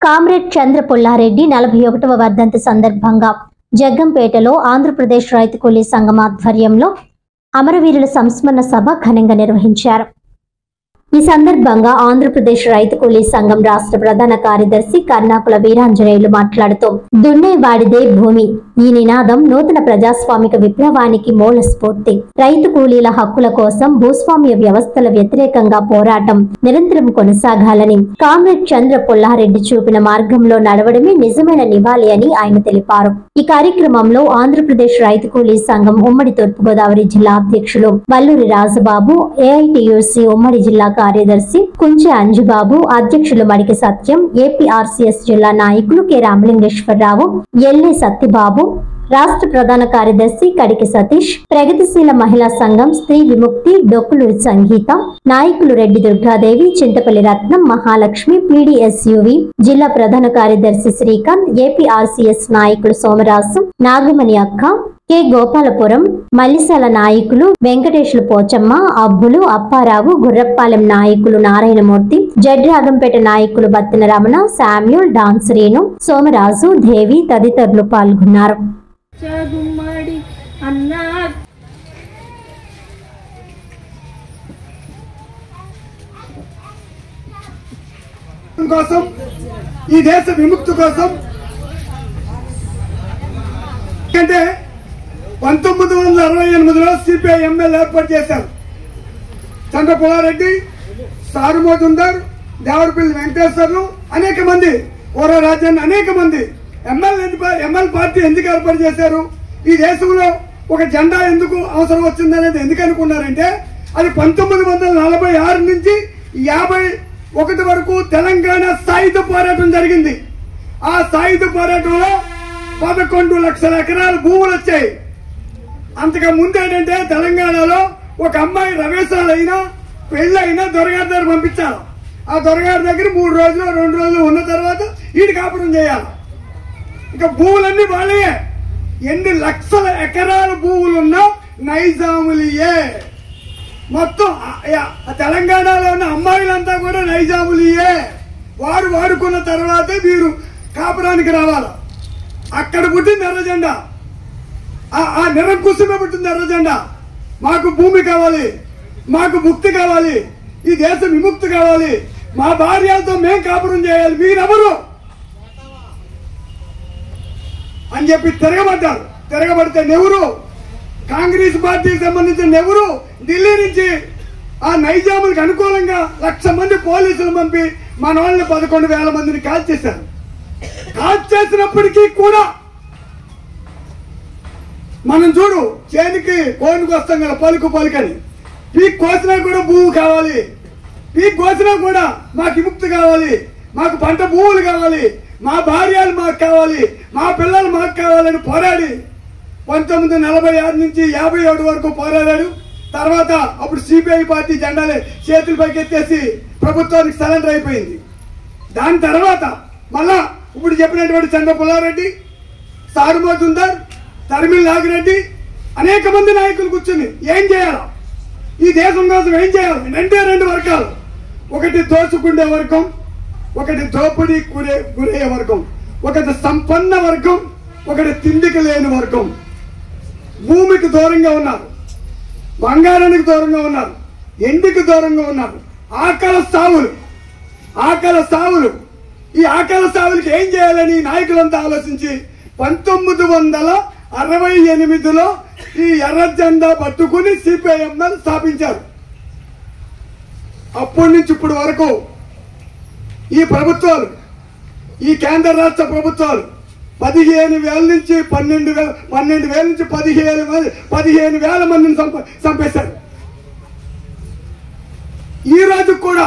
Comrade చంద్ర పుల్లారెడ్డి 41వ వర్ధంతి సందర్భంగా జగ్గంపేటలో ఆంధ్రప్రదేశ్ రైతు కూలీ సంఘం ఆధ్వర్యంలో అమరవీరుల సంస్మరణ సభ ఘనంగా నిర్వహించారు. ఈ సందర్భంగా ఆంధ్రప్రదేశ్ రైతు కూలీ సంఘం రాష్ట్ర ప్రధాన కార్యదర్శి కర్ణాకుల వీరాంజనేయులు మాట్లాడుతూ దున్నేవాడిదే భూమి ఈ నినాదం నూతన ప్రజాస్వామిక విప్లవానికి మూల స్ఫూర్తి. రైతు కూలీల హక్కుల కోసం భూస్వామ్య వ్యవస్థల వ్యతిరేకంగా పోరాటం నిరంతరం కొనసాగాలని కామ్రేడ్ చంద్ర పుల్లారెడ్డి చూపిన మార్గంలో నడవడమే నిజమైన నివాళి అని ఆయన తెలిపారు. ఈ కార్యక్రమంలో ఆంధ్రప్రదేశ్ రైతు కూలీ సంఘం ఉమ్మడి తూర్పుగోదావరి జిల్లా అధ్యక్షులు వల్లూరి రాజబాబు, ఏఐటియుసి ఉమ్మడి జిల్లా కార్యదర్శి కుంచె అంజుబాబు, అధ్యక్షులు మడికి సత్యం, ఏపీఆర్సీఎస్ జిల్లా నాయకులు కె రామలింగేశ్వరరావు, ఎల్ఏ సత్యబాబు, రాష్ట్ర ప్రధాన కార్యదర్శి కడికి సతీష్, ప్రగతిశీల మహిళా సంఘం స్త్రీ విముక్తి డొక్కులూరి సంగీత నాయకులు రెడ్డి దుర్గాదేవి, చింతపల్లి రత్నం, మహాలక్ష్మి, పీడీఎస్యువి జిల్లా ప్రధాన కార్యదర్శి శ్రీకాంత్, ఏపీఆర్సీఎస్ నాయకులు సోమరాజు, నాగమణి అక్క, కె గోపాలపురం, మల్లిసాల నాయకులు వెంకటేశ్వర పోచమ్మ, అబ్బులు అప్పారావు, గుర్రపాలెం నాయకులు నారాయణమూర్తి, జడ్రాగంపేట నాయకులు బత్తిన రమణ, శామ్యూల్, డాన్సరీను, సోమరాజు, దేవి తదితరులు పాల్గొన్నారు. కోసం ఈ దేశ విముక్తి కోసం అంటే 1968లో సిపిఐ ఎంఎల్ ఏర్పాటు చేశారు. చంద్ర పుల్లారెడ్డి, సారు మోజుందర్, దేవరపల్లి వెంకటేశ్వర్లు, అనేక మంది ఓర రాజ్యాన్ని అనేక మంది ఎంఎల్ పార్టీ ఎందుకు ఏర్పాటు చేశారు? ఈ దేశంలో ఒక జెండా ఎందుకు అవసరం వచ్చిందనేది ఎందుకు అనుకున్నారంటే అది 1946 నుంచి 51 వరకు తెలంగాణ సాయుధ పోరాటం జరిగింది. ఆ సాయుధ పోరాటంలో 11 లక్షల ఎకరాల భూములు వచ్చాయి. అంతగా ముందు ఏంటంటే తెలంగాణలో ఒక అమ్మాయి రవేశాలైనా పెళ్ళైనా దొరగారి దగ్గర పంపించాలి. ఆ దొరగారి దగ్గర 3 రోజులు 2 రోజులు ఉన్న తర్వాత ఈడి కాపురం చేయాలి. ఇక భూములన్నీ వాళ్ళే. ఎన్ని లక్షల ఎకరాల భూములున్నా నైజాములియే. మొత్తం తెలంగాణలో ఉన్న అమ్మాయిలంతా కూడా నైజాములియే. వారు వాడుకున్న తర్వాతే వీరు కాపురానికి రావాలి. అక్కడ పుట్టింది ఎర్రజెండా. ఆ నిరంకుశమే పుట్టింది ఎర్రజెండా. మాకు భూమి కావాలి, మాకు ముక్తి కావాలి, ఈ దేశ విముక్తి కావాలి, మా భార్యలతో మేం కాపురం చేయాలి, మీరెవరు అని చెప్పి తిరగబడ్డారు. తిరగబడితే నెహ్రూ, కాంగ్రెస్ పార్టీకి సంబంధించిన నెహ్రూ ఢిల్లీ నుంచి ఆ నైజాములకు అనుకూలంగా 1,00,000 మంది పోలీసులు పంపి మన వాళ్ళని 11,000 మందిని కాల్చేశారు. కాల్చేసినప్పటికీ కూడా మనం చూడు చేనికి కోనుకు వస్తాం కదా పలుకు పలుకని. పీక్ కోసినా కూడా భూమి కావాలి, పీక్ కోసినా కూడా మాకు విముక్తి కావాలి, మాకు పంట భూములు కావాలి, మా భార్యలు మాకు కావాలి, మా పిల్లలు మాకు కావాలని పోరాడి 1946 నుంచి 57 వరకు పోరాడాడు. తర్వాత అప్పుడు సిపిఐ పార్టీ జెండాలే చేతుల పైకి ఎత్తేసి ప్రభుత్వానికి సరెండర్ అయిపోయింది. దాని తర్వాత మళ్ళా ఇప్పుడు చెప్పినటువంటి చంద్ర పుల్లారెడ్డి, సారు మోజుందర్, తరిమిల్ నాగిరెడ్డి అనేక మంది నాయకులు కూర్చుని ఏం చేయాలి, ఈ దేశం కోసం ఏం చేయాలి? 2 వర్గాలు. ఒకటి దోచుకునే వర్గం, ఒకటి దోపిడీ గురయ్యే వర్గం, ఒకటి సంపన్న వర్గం, ఒకటి తిండికి లేని వర్గం. భూమికి దూరంగా ఉన్నారు, బంగారానికి దూరంగా ఉన్నారు, ఎండికి దూరంగా ఉన్నారు. ఆకలి సావులు. ఈ ఆకలి సావులకి ఏం చేయాలని నాయకులంతా ఆలోచించి 1968లో ఈ ఎర్ర జెండా పట్టుకుని సిపిఐఎంఎల్ స్థాపించారు. అప్పటి నుంచి ఇప్పటి వరకు ఈ ప్రభుత్వాలు, ఈ కేంద్ర రాష్ట్ర ప్రభుత్వాలు 15,000 నుంచి 12,000 నుంచి 15,000 మందిని చంపేశారు. ఈ రోజు కూడా